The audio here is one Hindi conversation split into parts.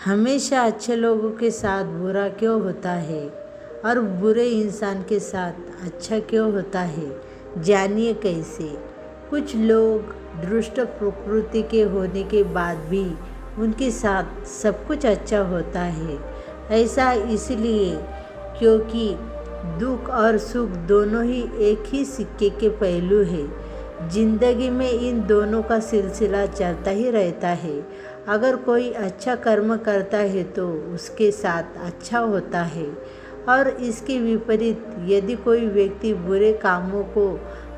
हमेशा अच्छे लोगों के साथ बुरा क्यों होता है और बुरे इंसान के साथ अच्छा क्यों होता है, जानिए कैसे। कुछ लोग दुष्ट प्रकृति के होने के बाद भी उनके साथ सब कुछ अच्छा होता है। ऐसा इसलिए क्योंकि दुख और सुख दोनों ही एक ही सिक्के के पहलू हैं। जिंदगी में इन दोनों का सिलसिला चलता ही रहता है। अगर कोई अच्छा कर्म करता है तो उसके साथ अच्छा होता है, और इसके विपरीत यदि कोई व्यक्ति बुरे कामों को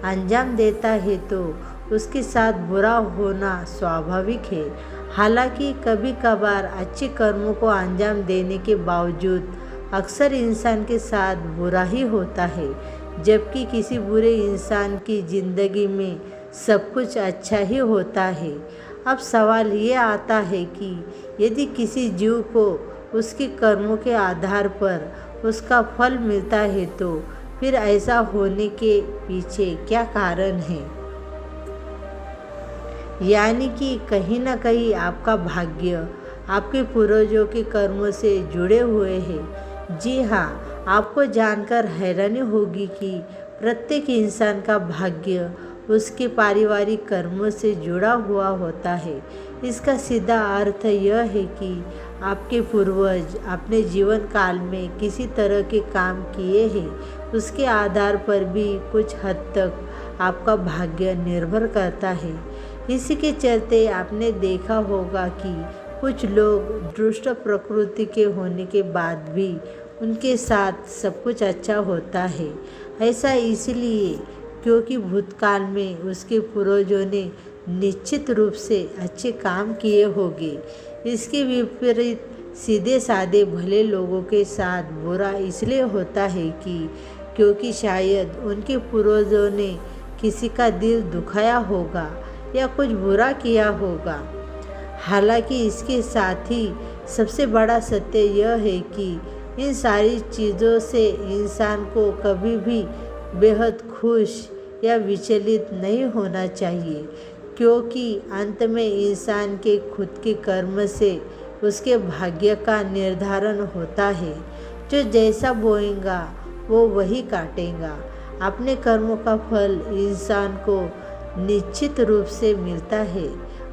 अंजाम देता है तो उसके साथ बुरा होना स्वाभाविक है। हालांकि कभी कभार अच्छे कर्मों को अंजाम देने के बावजूद अक्सर इंसान के साथ बुरा ही होता है, जबकि किसी बुरे इंसान की ज़िंदगी में सब कुछ अच्छा ही होता है। अब सवाल ये आता है कि यदि किसी जीव को उसके कर्मों के आधार पर उसका फल मिलता है तो फिर ऐसा होने के पीछे क्या कारण है। यानी कि कहीं ना कहीं आपका भाग्य आपके पूर्वजों के कर्मों से जुड़े हुए हैं। जी हाँ, आपको जानकर हैरानी होगी कि प्रत्येक इंसान का भाग्य उसके पारिवारिक कर्मों से जुड़ा हुआ होता है। इसका सीधा अर्थ यह है कि आपके पूर्वज अपने जीवन काल में किसी तरह के काम किए हैं, उसके आधार पर भी कुछ हद तक आपका भाग्य निर्भर करता है। इसी के चलते आपने देखा होगा कि कुछ लोग दुष्ट प्रकृति के होने के बाद भी उनके साथ सब कुछ अच्छा होता है। ऐसा इसलिए क्योंकि भूतकाल में उसके पूर्वजों ने निश्चित रूप से अच्छे काम किए होंगे। इसके विपरीत सीधे साधे भले लोगों के साथ बुरा इसलिए होता है कि क्योंकि शायद उनके पूर्वजों ने किसी का दिल दुखाया होगा या कुछ बुरा किया होगा। हालांकि इसके साथ ही सबसे बड़ा सत्य यह है कि इन सारी चीज़ों से इंसान को कभी भी बेहद खुश या विचलित नहीं होना चाहिए, क्योंकि अंत में इंसान के खुद के कर्म से उसके भाग्य का निर्धारण होता है। जो जैसा बोएगा वो वही काटेगा। अपने कर्मों का फल इंसान को निश्चित रूप से मिलता है,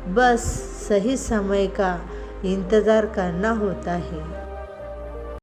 बस सही समय का इंतज़ार करना होता है।